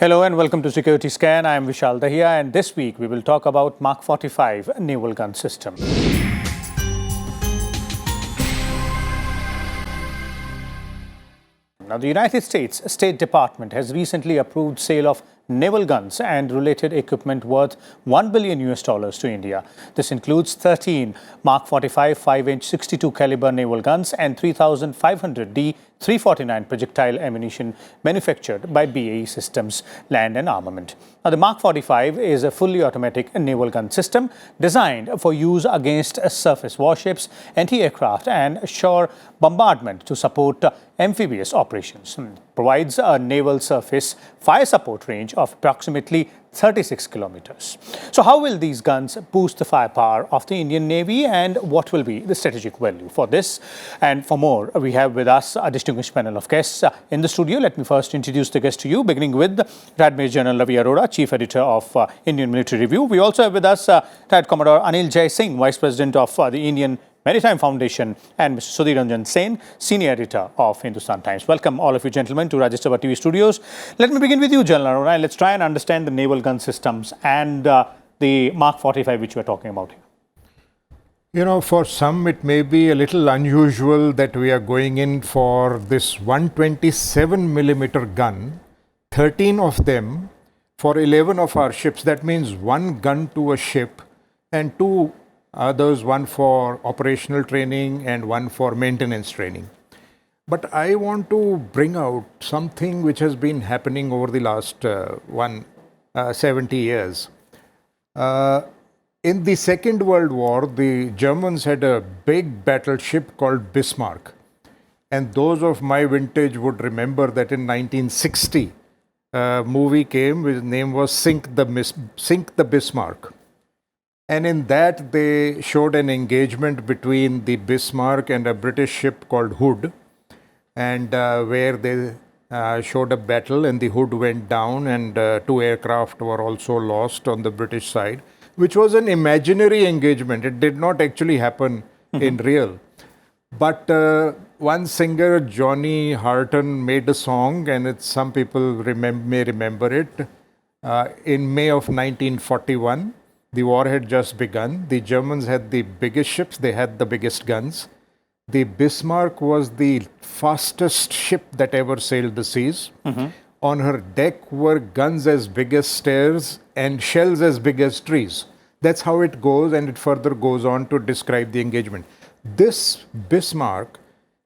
Hello and welcome to Security Scan. I am Vishal Dahiya, and this week we will talk about Mark 45 naval gun system. Now, the United States State Department has recently approved sale of naval guns and related equipment worth $1 billion to India. This includes 13 Mark 45 5-inch 62 caliber naval guns and 3,500 D349 projectile ammunition manufactured by BAE Systems Land and Armament. Now, the Mark 45 is a fully automatic naval gun system designed for use against surface warships, anti-aircraft and shore bombardment to support amphibious operations. Provides a naval surface fire support range of approximately 36 kilometers. So how will these guns boost the firepower of the Indian Navy, and what will be the strategic value? For this and for more, we have with us a distinguished panel of guests in the studio. Let me first introduce the guests to you, beginning with Retired Major General Ravi Arora, Chief Editor of Indian Military Review. We also have with us Retired Commodore Anil Jai Singh, Vice President of the Indian Maritime Foundation, and Mr. Sudhir Ranjan Sen, Senior Editor of Hindustan Times. Welcome all of you gentlemen to Rajya Sabha TV studios. Let me begin with you, General Arora, and let's try and understand the naval gun systems and the Mark 45 which we're talking about here. You know, for some it may be a little unusual that we are going in for this 127 millimeter gun, 13 of them for 11 of our ships. That means one gun to a ship and two others, one for operational training and one for maintenance training. But I want to bring out something which has been happening over the last 70 years. In the Second World War, the Germans had a big battleship called Bismarck. And those of my vintage would remember that in 1960, a movie came, which name was Sink the Bismarck. And in that, they showed an engagement between the Bismarck and a British ship called Hood, and where they showed a battle, and the Hood went down, and two aircraft were also lost on the British side, which was an imaginary engagement. It did not actually happen in real. But one singer, Johnny Harton, made a song, and some people may remember it. In May of 1941, the war had just begun. The Germans had the biggest ships, they had the biggest guns. The Bismarck was the fastest ship that ever sailed the seas. On her deck were guns as big as stairs and shells as big as trees. That's how it goes, and it further goes on to describe the engagement. This Bismarck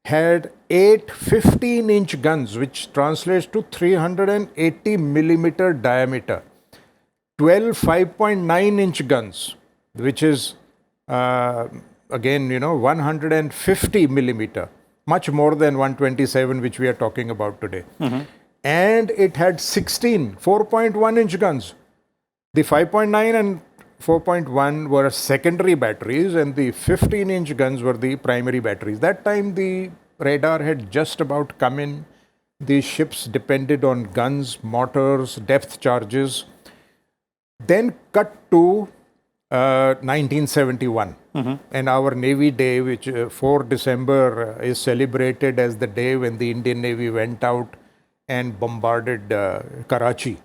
had 8 15-inch guns, which translates to 380 millimeter diameter. 12 5.9-inch guns, which is, again, 150 millimeter, much more than 127, which we are talking about today. And it had 16 4.1-inch guns. The 5.9 and 4.1 were secondary batteries, and the 15-inch guns were the primary batteries. That time, the radar had just about come in. The ships depended on guns, mortars, depth charges. Then cut to 1971, and our Navy Day, which 4 December is celebrated as the day when the Indian Navy went out and bombarded Karachi.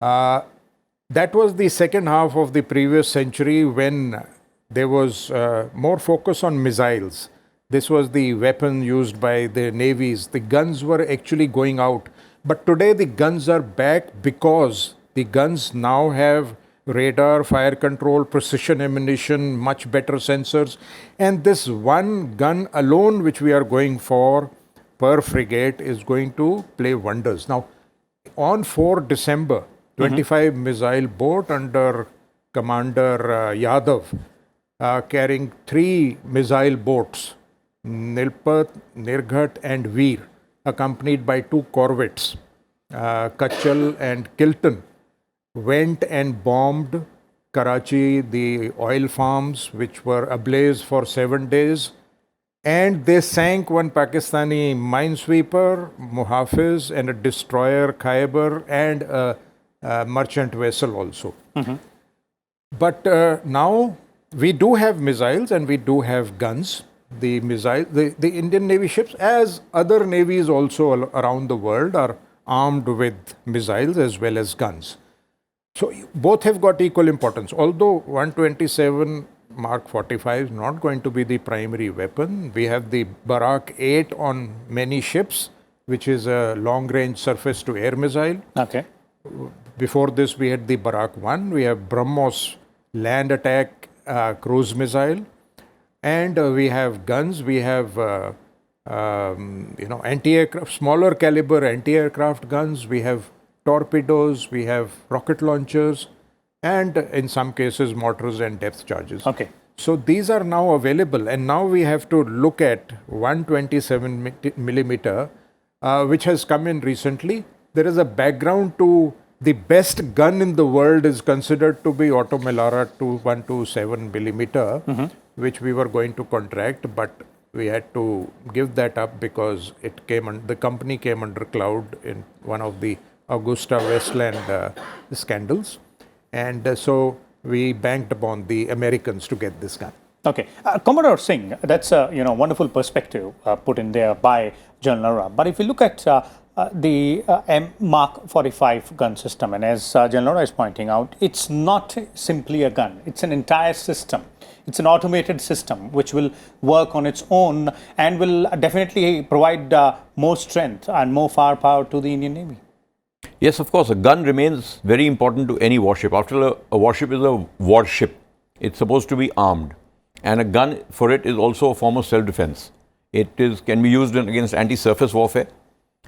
That was the second half of the previous century, when there was more focus on missiles. This was the weapon used by the navies. The guns were actually going out. But today the guns are back because the guns now have radar, fire control, precision ammunition, much better sensors. And this one gun alone, which we are going for per frigate, is going to play wonders. Now, on 4 December, 25 missile boat under Commander Yadav, carrying 3 missile boats, Nilpat, Nirghat and Veer, accompanied by 2 corvettes, Kachal and Kilton, went and bombed Karachi, the oil farms, which were ablaze for 7 days. And they sank one Pakistani minesweeper, Muhafiz, and a destroyer, Khyber, and a merchant vessel also. But now we do have missiles and we do have guns. The Indian Navy ships, as other navies also around the world, are armed with missiles as well as guns. So both have got equal importance. Although 127 Mark 45 is not going to be the primary weapon, we have the Barak 8 on many ships, which is a long-range surface-to-air missile. Okay. Before this, we had the Barak 1. We have BrahMos land attack cruise missile. And we have guns. We have, anti-aircraft, smaller caliber anti-aircraft guns. We have torpedoes. We have rocket launchers. And in some cases, mortars and depth charges. Okay. So these are now available. And now we have to look at 127 millimeter, which has come in recently. There is a background to the best gun in the world is considered to be Otto Melara 127 millimeter, which we were going to contract, but we had to give that up because it came the company came under cloud in one of the Augusta Westland scandals. And so we banked upon the Americans to get this gun. Okay. Commodore Singh, that's a wonderful perspective put in there by General Arora. But if you look at the Mark 45 gun system, and as General Arora is pointing out, it's not simply a gun. It's an entire system. It's an automated system which will work on its own and will definitely provide more strength and more firepower to the Indian Navy. Yes, of course, a gun remains very important to any warship. After all, a warship is a warship. It's supposed to be armed. And a gun for it is also a form of self-defense. It can be used against anti-surface warfare.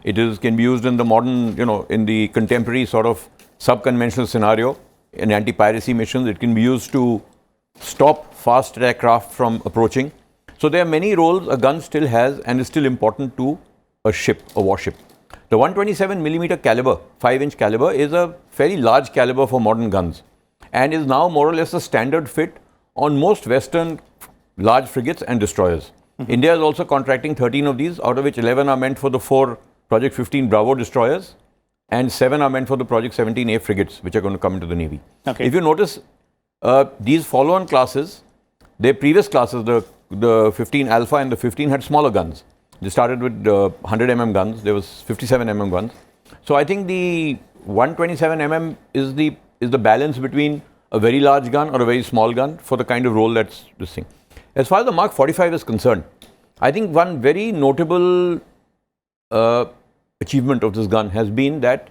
Can be used in the modern, in the contemporary sort of sub-conventional scenario, in anti-piracy missions. It can be used to stop fast aircraft from approaching. So there are many roles a gun still has and is still important to a ship, a warship. The 127 millimeter caliber, 5-inch caliber, is a fairly large caliber for modern guns and is now more or less a standard fit on most Western large frigates and destroyers. India is also contracting 13 of these, out of which 11 are meant for the 4 Project 15 Bravo destroyers and 7 are meant for the Project 17A frigates, which are going to come into the Navy. Okay. If you notice, these follow-on classes, their previous classes, the 15 Alpha and the 15 had smaller guns. They started with 100 mm guns. There was 57 mm guns. So I think the 127 mm is the balance between a very large gun or a very small gun for the kind of role that's this thing. As far as the Mark 45 is concerned, I think one very notable achievement of this gun has been that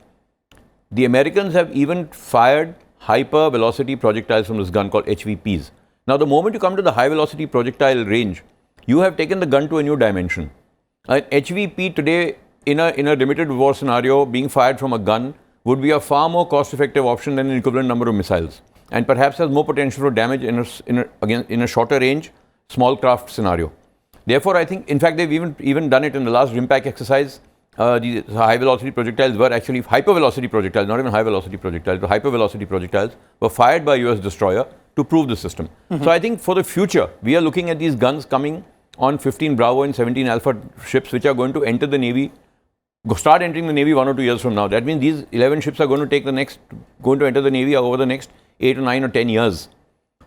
the Americans have even fired hyper velocity projectiles from this gun called HVPs. Now, the moment you come to the high velocity projectile range, you have taken the gun to a new dimension. An HVP today, in a limited war scenario, being fired from a gun would be a far more cost-effective option than an equivalent number of missiles, and perhaps has more potential for damage in a shorter range, small craft scenario. Therefore, I think, in fact, they've even done it in the last RIMPAC exercise. These high-velocity projectiles were actually hyper-velocity projectiles, not even high-velocity projectiles, but hyper-velocity projectiles were fired by a US destroyer to prove the system. So I think for the future, we are looking at these guns coming on 15 Bravo and 17 Alpha ships, which are going to enter the Navy, start entering the Navy 1 or 2 years from now. That means these 11 ships are going to enter the Navy over the next 8 or 9 or 10 years.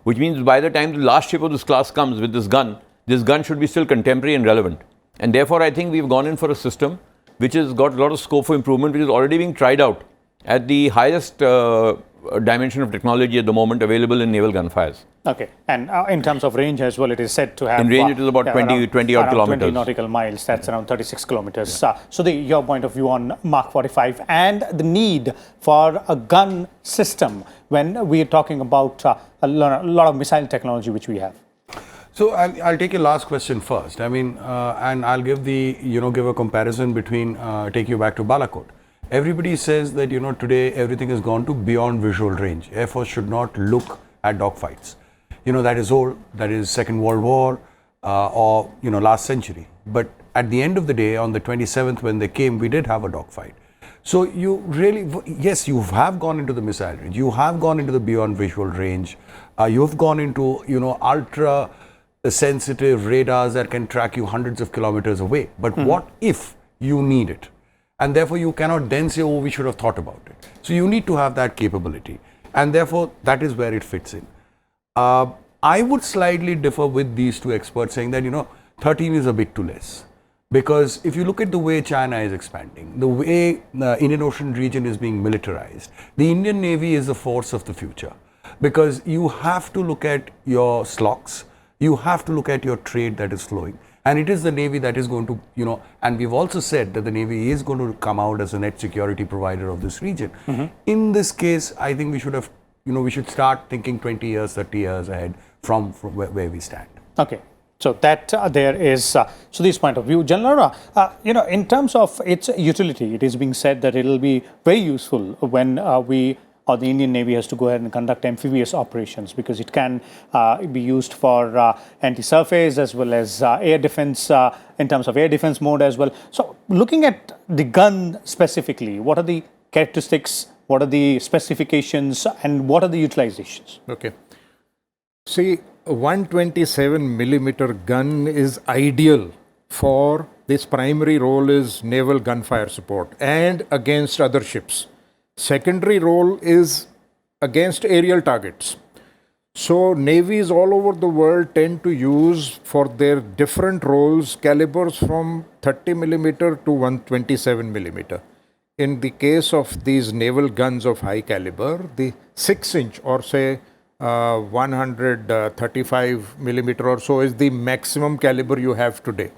Which means by the time the last ship of this class comes with this gun should be still contemporary and relevant. And therefore, I think we've gone in for a system which has got a lot of scope for improvement, which is already being tried out at the highest dimension of technology at the moment available in naval gunfires. Okay, and in terms of range as well, it is said to have... In range, it is about 20 odd kilometers. 20 nautical miles, that's around 36 kilometers. Yeah. So your point of view on Mark 45 and the need for a gun system when we are talking about a lot of missile technology which we have. So I'll take your last question first. I mean, and I'll give give a comparison between, take you back to Balakot. Everybody says that, today everything has gone to beyond visual range. Air Force should not look at dogfights. That is old, that is Second World War or, last century. But at the end of the day, on the 27th when they came, we did have a dogfight. So you really, yes, you have gone into the missile range. You have gone into the beyond visual range. You have gone into, ultra sensitive radars that can track you hundreds of kilometers away. But what if you need it? And therefore, you cannot then say, oh, we should have thought about it. So you need to have that capability. And therefore, that is where it fits in. I would slightly differ with these two experts saying that, 13 is a bit too less. Because if you look at the way China is expanding, the way the Indian Ocean region is being militarized, the Indian Navy is the force of the future. Because you have to look at your slocks, you have to look at your trade that is flowing. And it is the Navy that is going to, and we've also said that the Navy is going to come out as a net security provider of this region. In this case, I think we should have, we should start thinking 20 years, 30 years ahead from where we stand. Okay. So that there is Sudhir's point of view. General, in terms of its utility, it is being said that it will be very useful when the Indian Navy has to go ahead and conduct amphibious operations, because it can be used for anti-surface as well as air defense, in terms of air defense mode as well. So looking at the gun specifically, what are the characteristics, what are the specifications, and what are the utilizations? Okay. See, 127 millimeter gun is ideal for this. Primary role is naval gunfire support and against other ships. Secondary role is against aerial targets. So navies all over the world tend to use for their different roles calibers from 30 millimeter to 127 millimeter. In the case of these naval guns of high caliber, the 6-inch or say 135 millimeter or so is the maximum caliber you have today.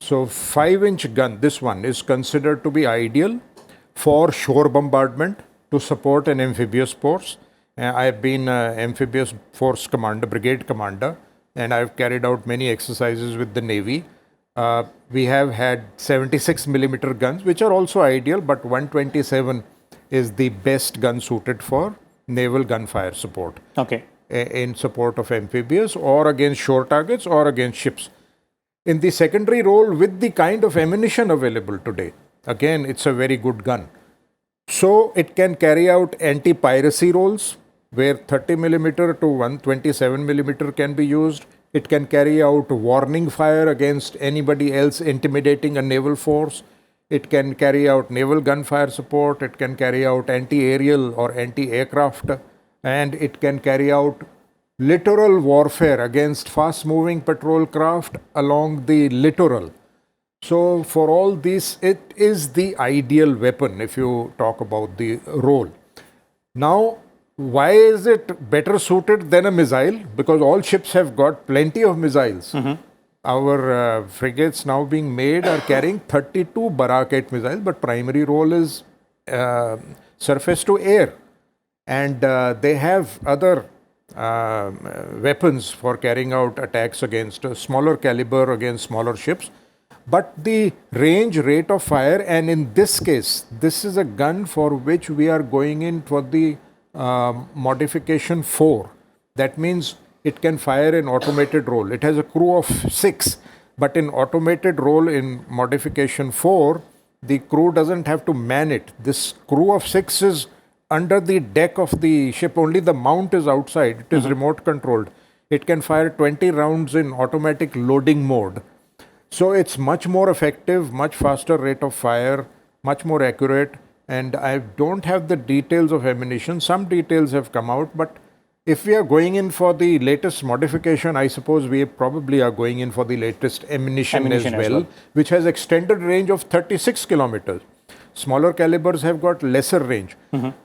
So 5-inch gun, this one is considered to be ideal for shore bombardment to support an amphibious force. I have been amphibious force commander, brigade commander, and I've carried out many exercises with the Navy. We have had 76 millimeter guns, which are also ideal, but 127 is the best gun suited for naval gunfire support. Okay. In support of amphibious or against shore targets or against ships. In the secondary role, with the kind of ammunition available today, again, it's a very good gun. So it can carry out anti-piracy roles, where 30 millimeter to 127 millimeter can be used. It can carry out warning fire against anybody else intimidating a naval force. It can carry out naval gunfire support. It can carry out anti-aerial or anti-aircraft. And it can carry out littoral warfare against fast-moving patrol craft along the littoral. So for all this, it is the ideal weapon if you talk about the role. Now, why is it better suited than a missile? Because all ships have got plenty of missiles. Our frigates now being made are carrying 32 Barak 8 missiles, but primary role is surface to air. And they have other weapons for carrying out attacks against smaller caliber, against smaller ships. But the range, rate of fire, and in this case, this is a gun for which we are going in for the modification 4. That means it can fire in automated role. It has a crew of 6, but in automated role in modification 4, the crew doesn't have to man it. This crew of 6 is under the deck of the ship. Only the mount is outside. It is remote controlled. It can fire 20 rounds in automatic loading mode. So it's much more effective, much faster rate of fire, much more accurate. And I don't have the details of ammunition. Some details have come out, but if we are going in for the latest modification, I suppose we probably are going in for the latest ammunition as well, which has extended range of 36 kilometers. Smaller calibers have got lesser range.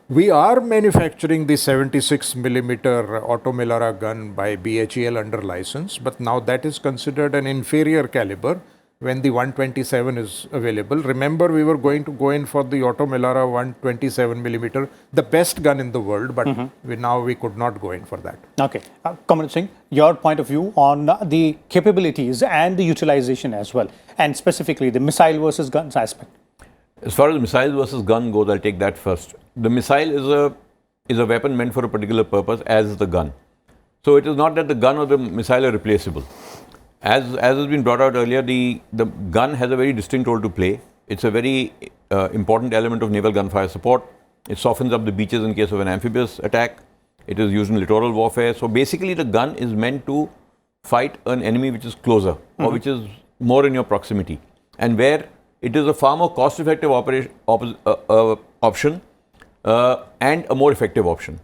We are manufacturing the 76 millimeter Auto Melara gun by BHEL under license, but now that is considered an inferior caliber when the 127 is available. Remember, we were going to go in for the Auto Melara 127 millimeter, the best gun in the world, but we could not go in for that. Okay. Comrade Singh, your point of view on the capabilities and the utilization as well, and specifically the missile versus guns aspect. As far as missile versus gun goes, I'll take that first. The missile is a weapon meant for a particular purpose, as is the gun. So it is not that the gun or the missile are replaceable. As has been brought out earlier, the gun has a very distinct role to play. It's a very important element of naval gunfire support. It softens up the beaches in case of an amphibious attack. It is used in littoral warfare. So basically, the gun is meant to fight an enemy which is closer or which is more in your proximity, and where it is a far more cost-effective option and a more effective option.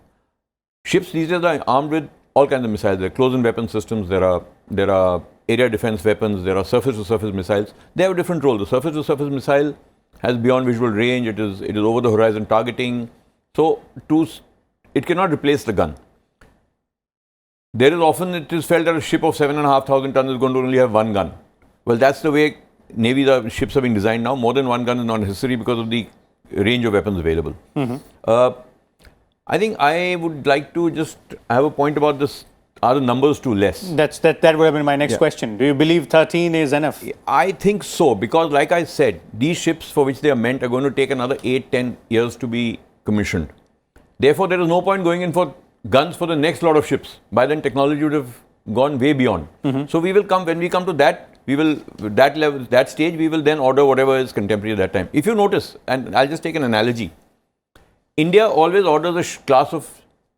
Ships these days are armed with all kinds of missiles. There are close-in weapon systems. There are area defense weapons, there are surface-to-surface missiles. They have a different role. The surface-to-surface missile has beyond visual range. It is over the horizon targeting. So it cannot replace the gun. There is often, it is felt that a ship of 7,500 tons is going to only have one gun. Well, that's the way the ships are being designed now. More than one gun is not necessary because of the range of weapons available. I think I would like to just have a point about this. Are the numbers too less? That would have been my next question. Do you believe 13 is enough? I think so, because like I said, these ships for which they are meant are going to take another 8-10 years to be commissioned. Therefore, there is no point going in for guns for the next lot of ships. By then, technology would have gone way beyond. So we will come, when we come to that, we will, that level, that stage, we will then order whatever is contemporary at that time. If you notice, and I'll just take an analogy, India always orders a class of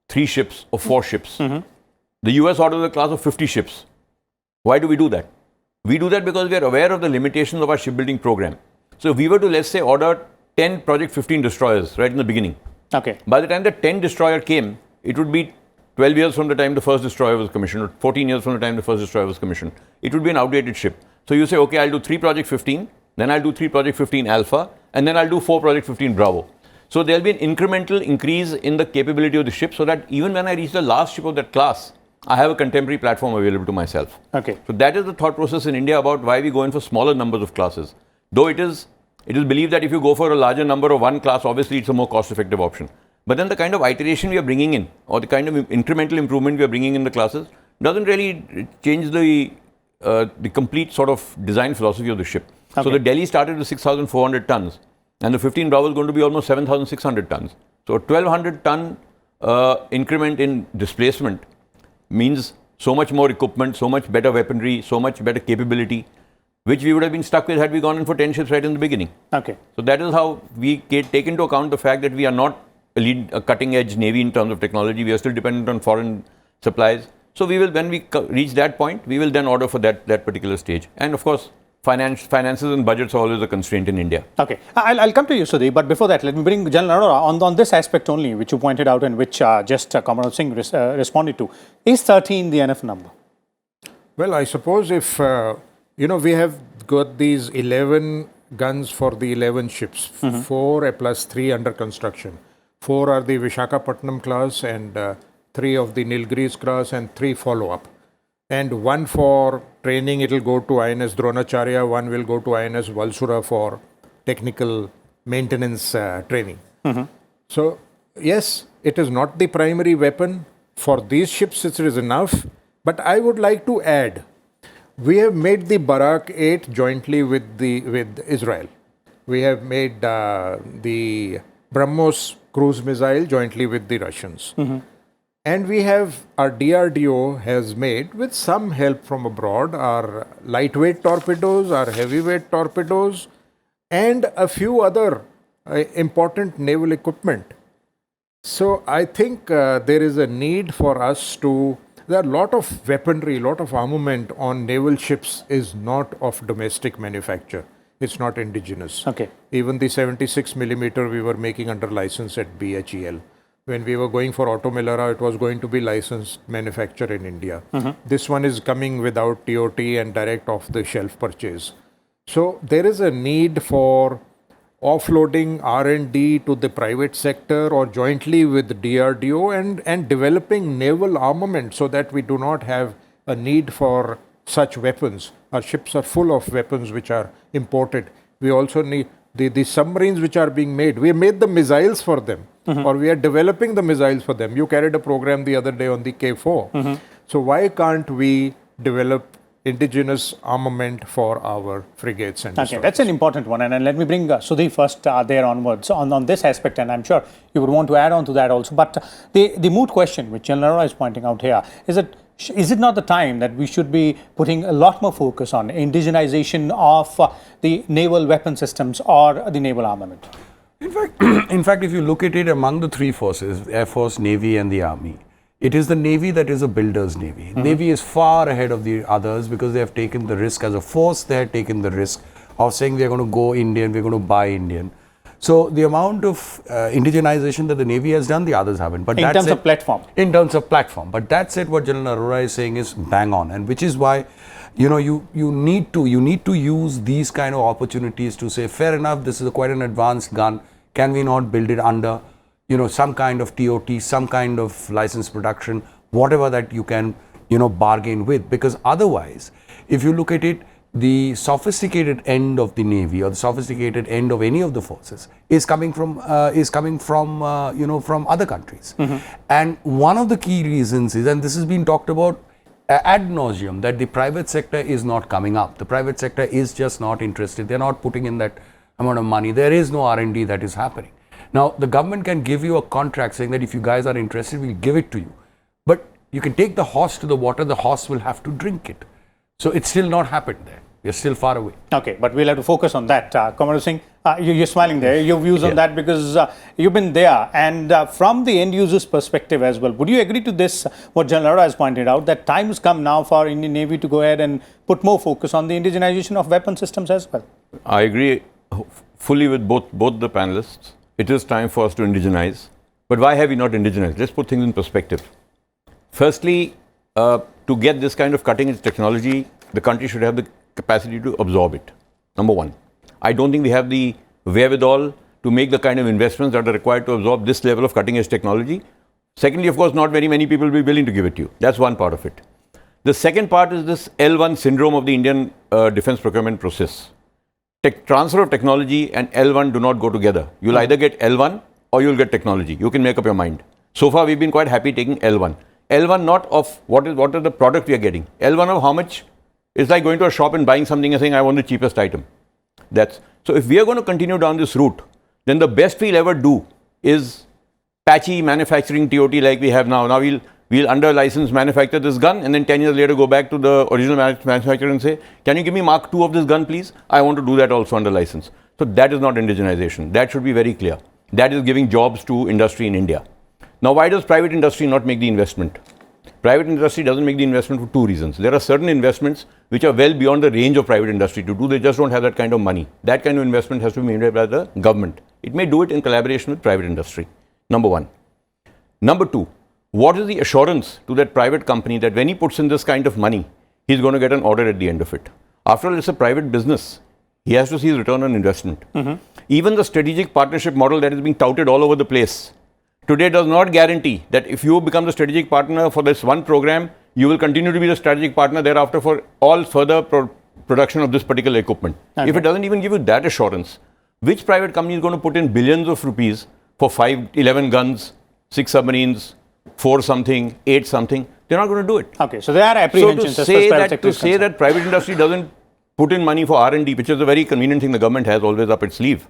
3 ships or 4 ships. The US orders a class of 50 ships. Why do we do that? We do that because we are aware of the limitations of our shipbuilding program. So if we were to, let's say, order 10 Project 15 destroyers right in the beginning. Okay. By the time the 10 destroyer came, it would be 12 years from the time the first destroyer was commissioned, or 14 years from the time the first destroyer was commissioned. It would be an outdated ship. So you say, okay, I'll do 3 Project 15, then I'll do 3 Project 15 Alpha, and then I'll do 4 Project 15 Bravo. So there'll be an incremental increase in the capability of the ship, so that even when I reach the last ship of that class, I have a contemporary platform available to myself. Okay. So that is the thought process in India about why we go in for smaller numbers of classes. Though it is believed that if you go for a larger number of one class, obviously it's a more cost-effective option. But then the kind of iteration we are bringing in, or the kind of incremental improvement we are bringing in the classes, doesn't really change the complete sort of design philosophy of the ship. Okay. So the Delhi started with 6,400 tons, and the 15 Bravo is going to be almost 7,600 tons. So a 1,200 ton increment in displacement means so much more equipment, so much better weaponry, so much better capability, which we would have been stuck with had we gone in for 10 ships right in the beginning. Okay. So that is how we take into account the fact that we are not a cutting-edge navy in terms of technology. We are still dependent on foreign supplies. So we will, when we reach that point, we will then order for that particular stage. And of course, finances and budgets are always a constraint in India. Okay. I'll come to you, Sudhi, but before that, let me bring General Arora on this aspect only, which you pointed out and which Kamaraj Singh responded to. Is 13 the enough number? Well, I suppose if, we have got these 11 guns for the 11 ships, 4 plus 3 under construction. 4 are the Vishakhapatnam class, and 3 of the Nilgiris class, and 3 follow-up. And 1 for training, it will go to INS Dronacharya, 1 will go to INS Valsura for technical maintenance training. So, yes, it is not the primary weapon. For these ships, it is enough. But I would like to add, we have made the Barak 8 jointly with Israel. We have made the BrahMos cruise missile jointly with the Russians. And we have, our DRDO has made, with some help from abroad, our lightweight torpedoes, our heavyweight torpedoes, and a few other important naval equipment. So I think there is a need for us to, there are a lot of weaponry, a lot of armament on naval ships is not of domestic manufacture. It's not indigenous. Okay. Even the 76 millimeter we were making under license at BHEL. When we were going for Auto Melara, it was going to be licensed manufacture in India. This one is coming without TOT and direct off-the-shelf purchase. So there is a need for offloading R&D to the private sector or jointly with DRDO and developing naval armament so that we do not have a need for such weapons. Our ships are full of weapons which are imported. We also need the submarines which are being made. We made the missiles for them, or we are developing the missiles for them. You carried a program the other day on the K4. So why can't we develop indigenous armament for our frigates and destroyers? Okay, that's an important one. And let me bring Sudhi first there onwards on this aspect, and I'm sure you would want to add on to that also. But the moot question, which General Arora is pointing out here, is it not the time that we should be putting a lot more focus on indigenization of the naval weapon systems or the naval armament? In fact, if you look at it among the 3 forces, Air Force, Navy and the Army, it is the Navy that is a builder's Navy. Navy is far ahead of the others because they have taken the risk as a force. They have taken the risk of saying we are going to go Indian, we are going to buy Indian. So the amount of indigenization that the Navy has done, the others haven't. But in terms of platform. In terms of platform. But that said, what General Arora is saying is bang on, and which is why, you need to use these kind of opportunities to say, fair enough, this is quite an advanced gun. Can we not build it under, some kind of TOT, some kind of license production, whatever that you can, bargain with? Because otherwise, if you look at it, the sophisticated end of the Navy or the sophisticated end of any of the forces is coming from from other countries. And one of the key reasons is, and this has been talked about ad nauseum, that the private sector is not coming up. The private sector is just not interested. They're not putting in that amount of money. There is no R&D that is happening. Now, the government can give you a contract saying that if you guys are interested, we'll give it to you. But you can take the horse to the water, the horse will have to drink it. So it's still not happened there. We're still far away. Okay, but we'll have to focus on that. Commander Singh, you're smiling there. Your views on that, because you've been there. And from the end user's perspective as well, would you agree to this, what General Arora has pointed out, that time has come now for Indian Navy to go ahead and put more focus on the indigenization of weapon systems as well? I agree fully with both the panelists. It is time for us to indigenize. But why have we not indigenized? Let's put things in perspective. Firstly, to get this kind of cutting-edge technology, the country should have the capacity to absorb it. Number one. I don't think we have the wherewithal to make the kind of investments that are required to absorb this level of cutting-edge technology. Secondly, of course, not very many people will be willing to give it to you. That's one part of it. The second part is this L1 syndrome of the Indian defense procurement process. Transfer of technology and L1 do not go together. You'll either get L1 or you'll get technology. You can make up your mind. So far, we've been quite happy taking L1. L1 not of what is the product we are getting. L1 of how much. It's like going to a shop and buying something and saying, I want the cheapest item. So if we are going to continue down this route, then the best we'll ever do is patchy manufacturing TOT like we have now. Now we'll under license manufacture this gun, and then 10 years later go back to the original manufacturer and say, can you give me Mark II of this gun, please? I want to do that also under license. So that is not indigenization. That should be very clear. That is giving jobs to industry in India. Now, why does private industry not make the investment? Private industry doesn't make the investment for two reasons. There are certain investments which are well beyond the range of private industry to do. They just don't have that kind of money. That kind of investment has to be made by the government. It may do it in collaboration with private industry. Number one. Number two, what is the assurance to that private company that when he puts in this kind of money, he's going to get an order at the end of it? After all, it's a private business. He has to see his return on investment. Even the strategic partnership model that is being touted all over the place today does not guarantee that if you become the strategic partner for this one program, you will continue to be the strategic partner thereafter for all further production of this particular equipment. Okay. If it doesn't even give you that assurance, which private company is going to put in billions of rupees for 11 guns, 6 submarines, 4 something, 8 something? They're not going to do it. Okay, so there are apprehensions. So to say that private industry doesn't put in money for R&D, which is a very convenient thing the government has always up its sleeve.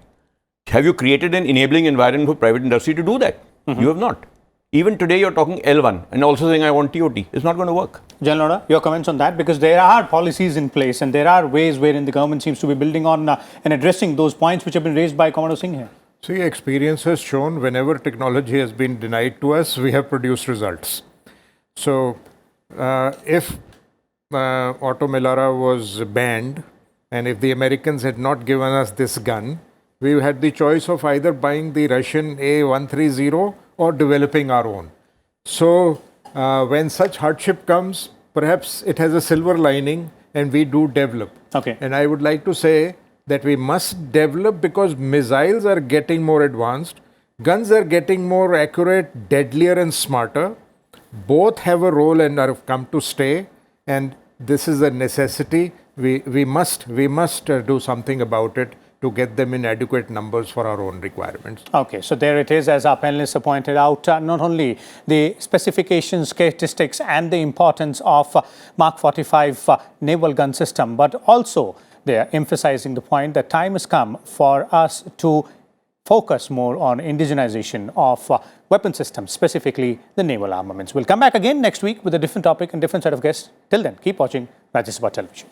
Have you created an enabling environment for private industry to do that? You have not. Even today, you're talking L1 and also saying, I want TOT. It's not going to work. General Arora, your comments on that? Because there are policies in place and there are ways wherein the government seems to be building on and addressing those points which have been raised by Commander Singh here. See, experience has shown whenever technology has been denied to us, we have produced results. So, if Auto Melara was banned and if the Americans had not given us this gun, we had the choice of either buying the Russian A130 or developing our own. So, when such hardship comes, perhaps it has a silver lining and we do develop. Okay. And I would like to say that we must develop because missiles are getting more advanced, guns are getting more accurate, deadlier and smarter. Both have a role and have come to stay, and this is a necessity. We must do something about it to get them in adequate numbers for our own requirements. Okay, so there it is, as our panelists have pointed out, not only the specifications, characteristics and the importance of Mark 45 naval gun system, but also they are emphasizing the point that time has come for us to focus more on indigenization of weapon systems, specifically the naval armaments. We'll come back again next week with a different topic and different set of guests. Till then, keep watching Rajya Sabha Television.